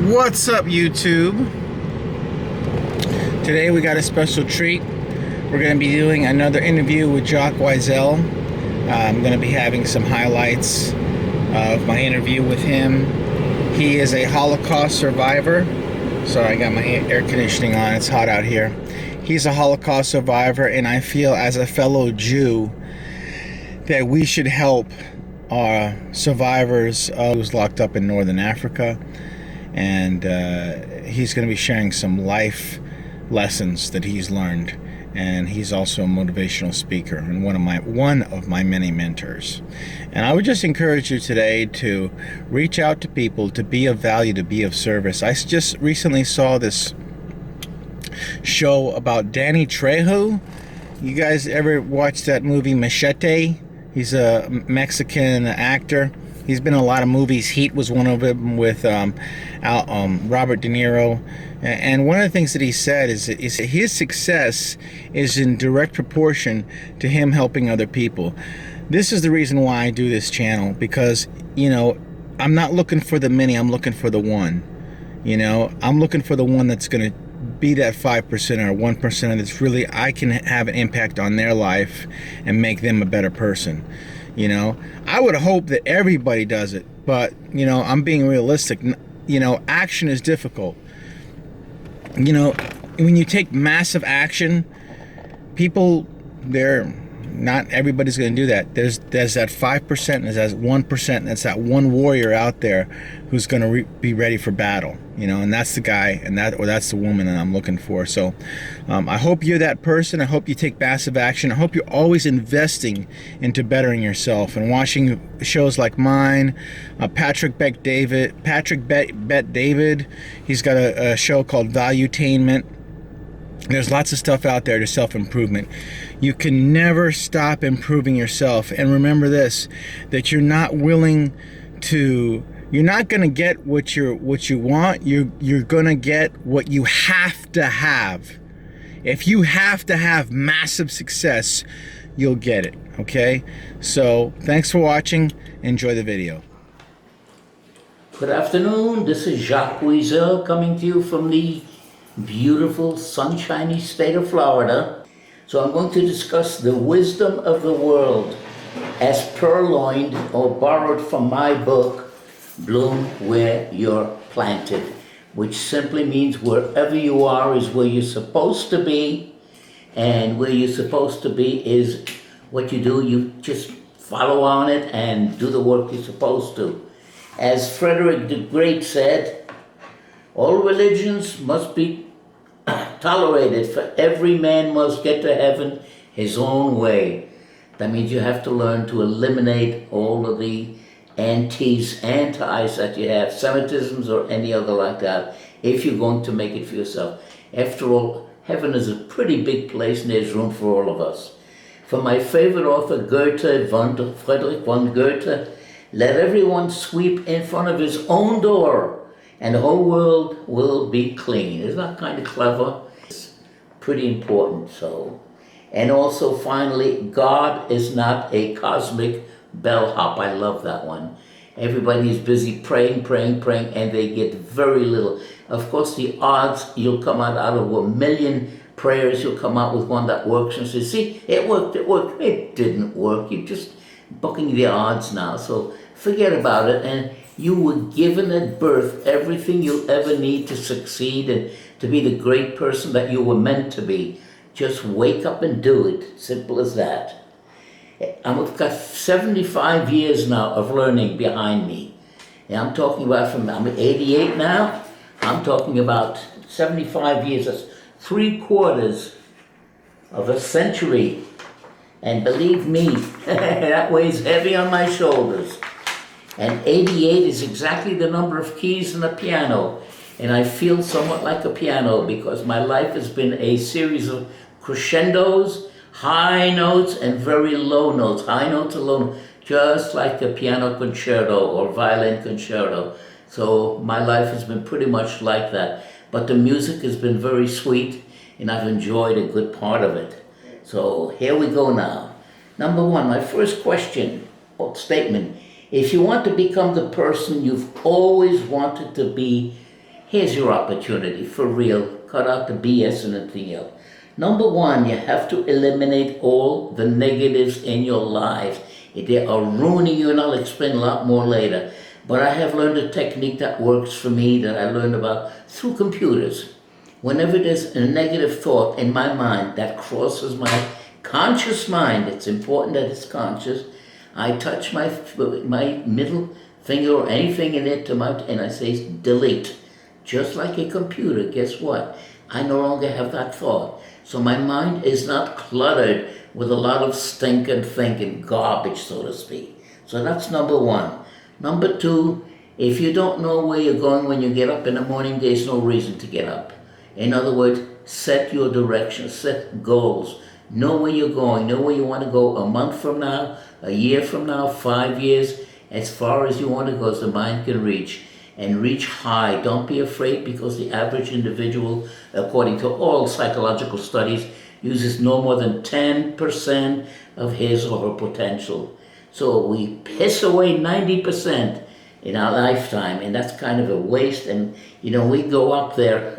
What's up, YouTube? Today we got a special treat. We're going to be doing another interview with Jacques Wiesel. I'm going to be having some highlights of my interview with him. He is a Holocaust survivor. Sorry, I got my air conditioning on. It's hot out here. He's a Holocaust survivor, and I feel as a fellow Jew that we should help our survivors who's locked up in Northern Africa. And he's going to be sharing some life lessons that he's learned. And he's also a motivational speaker and one of my many mentors. And I would just encourage you today to reach out to people, to be of value, to be of service. I just recently saw this show about Danny Trejo. You guys ever watched that movie Machete? He's a Mexican actor. He's been in a lot of movies. Heat was one of them with Robert De Niro. And one of the things that he said is his success is in direct proportion to him helping other people. This is the reason why I do this channel, because, you know, I'm not looking for the many, I'm looking for the one. You know, I'm looking for the one that's going to be that 5% or 1% that's really, I can have an impact on their life and make them a better person. You know, I would hope that everybody does it, but, you know, I'm being realistic. You know, action is difficult. You know, when you take massive action, not everybody's going to do that. There's that 5%, there's that 1%, that's that one warrior out there who's going to be ready for battle, you know, and that's the guy, or that's the woman that I'm looking for. So I hope you're that person. I hope you take massive action. I hope you're always investing into bettering yourself and watching shows like mine. Patrick Bet David, he's got a show called Valuetainment. There's lots of stuff out there to self-improvement. You can never stop improving yourself. And remember this, that you're not going to get what you want. You're going to get what you have to have. If you have to have massive success, you'll get it, okay? So, thanks for watching. Enjoy the video. Good afternoon. This is Jacques Wiesel coming to you from the beautiful, sunshiny state of Florida. So I'm going to discuss the wisdom of the world as purloined or borrowed from my book, Bloom Where You're Planted, which simply means wherever you are is where you're supposed to be, and where you're supposed to be is what you do. You just follow on it and do the work you're supposed to. As Frederick the Great said, all religions must be tolerated, for every man must get to heaven his own way. That means you have to learn to eliminate all of the antis that you have, Semitisms or any other like that, if you're going to make it for yourself. After all, heaven is a pretty big place and there's room for all of us. For my favorite author, Friedrich von Goethe, let everyone sweep in front of his own door and the whole world will be clean. Isn't that kind of clever? It's pretty important, so. And also, finally, God is not a cosmic bellhop. I love that one. Everybody's busy praying, and they get very little. Of course, the odds, you'll come out of 1 million prayers, you'll come out with one that works and say, see, it worked. It didn't work. You're just bucking the odds now, so forget about it. And you were given at birth everything you'll ever need to succeed and to be the great person that you were meant to be. Just wake up and do it. Simple as that. I've got 75 years now of learning behind me. And I'm talking about I'm 88 now. I'm talking about 75 years. That's 3/4 of a century. And believe me, that weighs heavy on my shoulders. And 88 is exactly the number of keys in a piano. And I feel somewhat like a piano because my life has been a series of crescendos, high notes, and very low notes. High notes and low notes, just like a piano concerto or violin concerto. So my life has been pretty much like that. But the music has been very sweet, and I've enjoyed a good part of it. So here we go now. Number one, my first question or statement. If you want to become the person you've always wanted to be, Here's your opportunity, for real. Cut out the BS and everything else. Number one, you have to eliminate all the negatives in your life. They are ruining you, and I'll explain a lot more later. But I have learned a technique that works for me that I learned about through computers. Whenever there's a negative thought in my mind that crosses my conscious mind, it's important that it's conscious, I touch my middle finger or anything in it and I say delete. Just like a computer, guess what? I no longer have that thought. So my mind is not cluttered with a lot of stinking thinking, garbage, so to speak. So that's number one. Number two, if you don't know where you're going when you get up in the morning, there's no reason to get up. In other words, set your direction, set goals. Know where you're going, know where you want to go a month from now, a year from now, 5 years, as far as you want to go as the mind can reach. And reach high. Don't be afraid, because the average individual, according to all psychological studies, uses no more than 10% of his or her potential. So we piss away 90% in our lifetime, and that's kind of a waste. And we go up there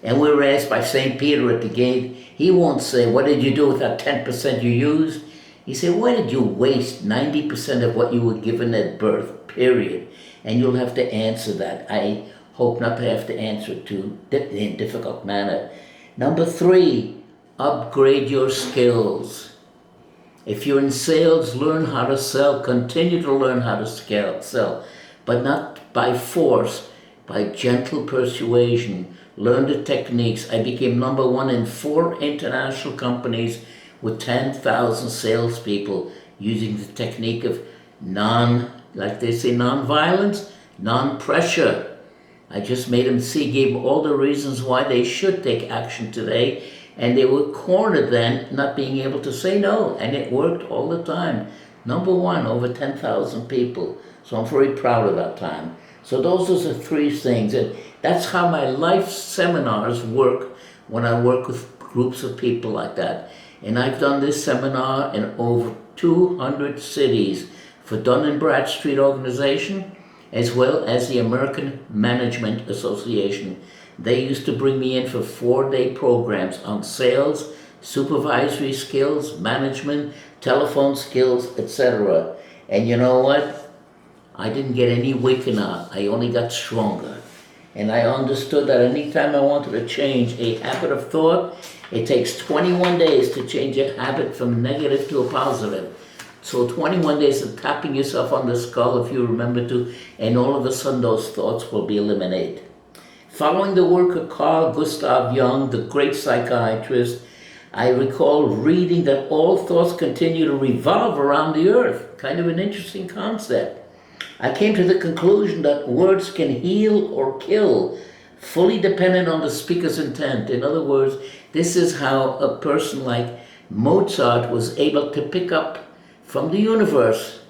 and we're asked by St. Peter at the gate. He won't say, what did you do with that 10% you used? He said, why did you waste 90% of what you were given at birth, period? And you'll have to answer that. I hope not to have to answer it in a difficult manner. Number three, upgrade your skills. If you're in sales, learn how to sell. Continue to learn how to sell, but not by force, by gentle persuasion. Learn the techniques. I became number one in 4 international companies with 10,000 salespeople using the technique of non-violence, non-pressure. I just made them see, gave them all the reasons why they should take action today, and they were cornered then, not being able to say no, and it worked all the time. Number one, over 10,000 people. So I'm very proud of that time. So those are the 3 things, and that's how my life seminars work when I work with groups of people like that. And I've done this seminar in over 200 cities for Dun & Bradstreet organization, as well as the American Management Association. They used to bring me in for 4-day programs on sales, supervisory skills, management, telephone skills, etc. And you know what? I didn't get any weaker. I only got stronger. And I understood that anytime I wanted to change a habit of thought, it takes 21 days to change a habit from negative to a positive. So 21 days of tapping yourself on the skull, if you remember to, and all of a sudden those thoughts will be eliminated. Following the work of Gustav Jung, the great psychiatrist, I recall reading that all thoughts continue to revolve around the earth. Kind of an interesting concept. I came to the conclusion that words can heal or kill, fully dependent on the speaker's intent. In other words, this is how a person like Mozart was able to pick up from the universe,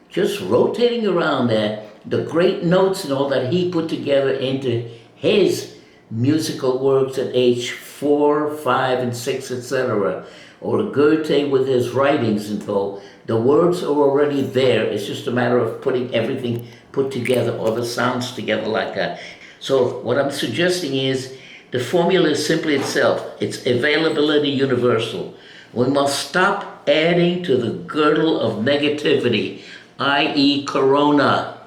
just rotating around there, the great notes and all that he put together into his musical works at age 4, 5, and 6, etc. Or Goethe with his writings and all. The words are already there. It's just a matter of putting everything put together, or the sounds together like that. So what I'm suggesting is the formula is simply itself. It's availability universal. We must stop adding to the girdle of negativity, i.e. corona,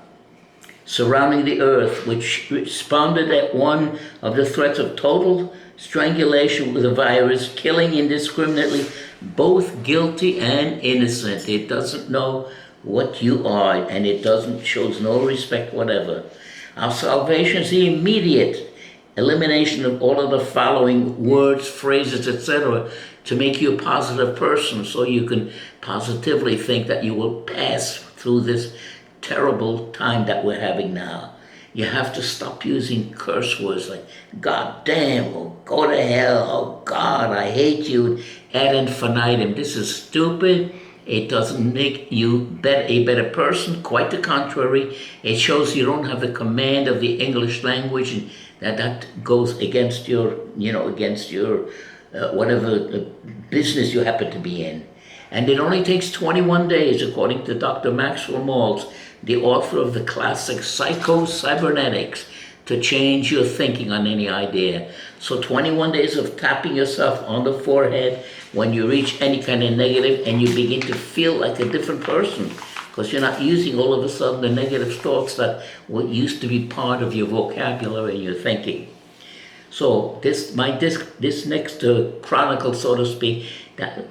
surrounding the earth, which responded at one of the threats of total strangulation with a virus, killing indiscriminately both guilty and innocent. It doesn't know what you are, and it shows no respect whatever. Our salvation is the immediate elimination of all of the following words, phrases, etc., to make you a positive person, so you can positively think that you will pass through this terrible time that we're having now. You have to stop using curse words like God damn, or go to hell, oh God, I hate you, ad infinitum. This is stupid. It doesn't make you a better person. Quite the contrary. It shows you don't have the command of the English language, and that goes against your, whatever business you happen to be in. And it only takes 21 days, according to Dr. Maxwell Maltz, the author of the classic Psycho-Cybernetics, to change your thinking on any idea. So 21 days of tapping yourself on the forehead when you reach any kind of negative, and you begin to feel like a different person, because you're not using all of a sudden the negative thoughts that what used to be part of your vocabulary and your thinking. So this next chronicle, so to speak,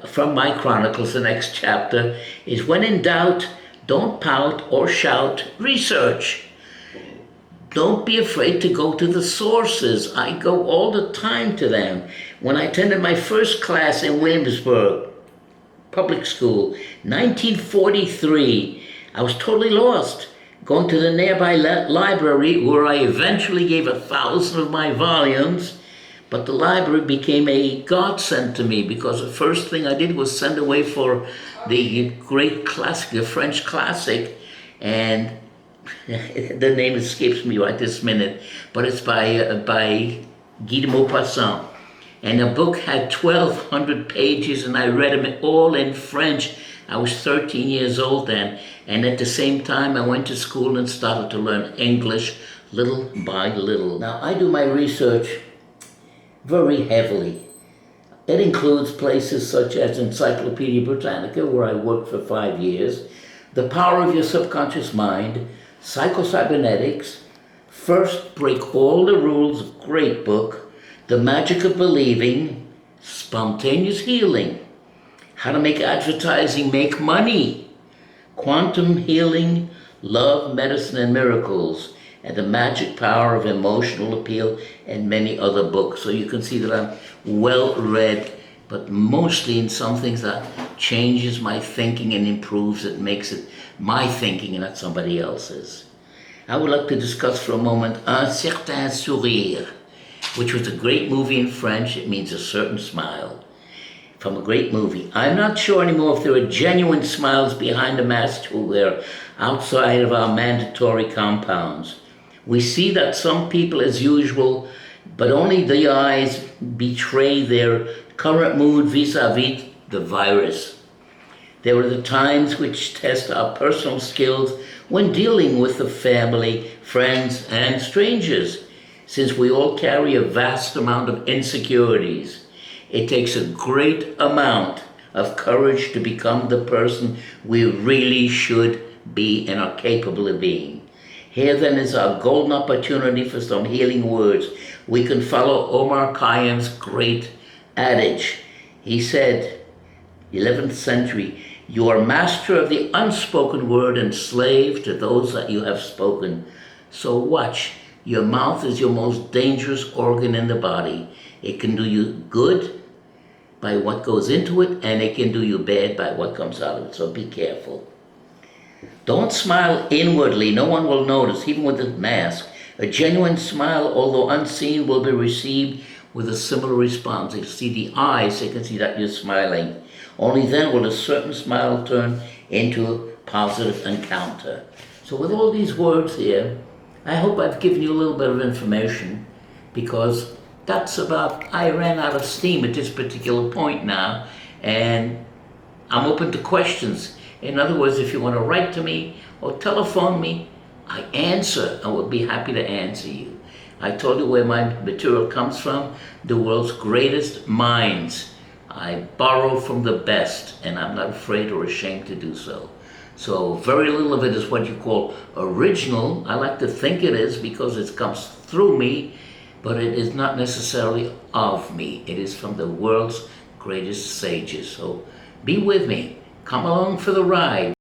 from my chronicles, the next chapter is: when in doubt, don't pout or shout, research. Don't be afraid to go to the sources. I go all the time to them. When I attended my first class in Williamsburg Public School, 1943, I was totally lost. Going to the nearby library, where I eventually gave 1,000 of my volumes, but the library became a godsend to me, because the first thing I did was send away for the great classic, the French classic, and the name escapes me right this minute, but it's by Guy de Maupassant. And the book had 1,200 pages, and I read them all in French. I was 13 years old then, and at the same time I went to school and started to learn English little by little. Now, I do my research very heavily. It includes places such as Encyclopedia Britannica, where I worked for 5 years, The Power of Your Subconscious Mind, Psycho-Cybernetics, First Break All the Rules, great book, The Magic of Believing, Spontaneous Healing, How to Make Advertising Make Money, Quantum Healing, Love, Medicine, and Miracles, and The Magic Power of Emotional Appeal, and many other books. So you can see that I'm well read, but mostly in some things that changes my thinking and improves it, makes it my thinking and not somebody else's. I would like to discuss for a moment Un Certain Sourire, which was a great movie in French. It means a certain smile. From a great movie. I'm not sure anymore if there are genuine smiles behind the masks we wear outside of our mandatory compounds. We see that some people, as usual, but only the eyes betray their current mood vis-a-vis the virus. There are the times which test our personal skills when dealing with the family, friends, and strangers, since we all carry a vast amount of insecurities. It takes a great amount of courage to become the person we really should be and are capable of being. Here then is our golden opportunity for some healing words. We can follow Omar Khayyam's great adage. He said, 11th century, you are master of the unspoken word and slave to those that you have spoken. So watch, your mouth is your most dangerous organ in the body. It can do you good by what goes into it, and it can do you bad by what comes out of it, so be careful. Don't smile inwardly, no one will notice, even with a mask. A genuine smile, although unseen, will be received with a similar response. They see the eyes, they can see that you're smiling. Only then will a certain smile turn into a positive encounter. So with all these words here, I hope I've given you a little bit of information, because that's about, I ran out of steam at this particular point now, and I'm open to questions. In other words, if you want to write to me or telephone me, I answer. I would be happy to answer you. I told you where my material comes from, the world's greatest minds. I borrow from the best, and I'm not afraid or ashamed to do so. So very little of it is what you call original. I like to think it is, because it comes through me, but it is not necessarily of me. It is from the world's greatest sages. So be with me. Come along for the ride.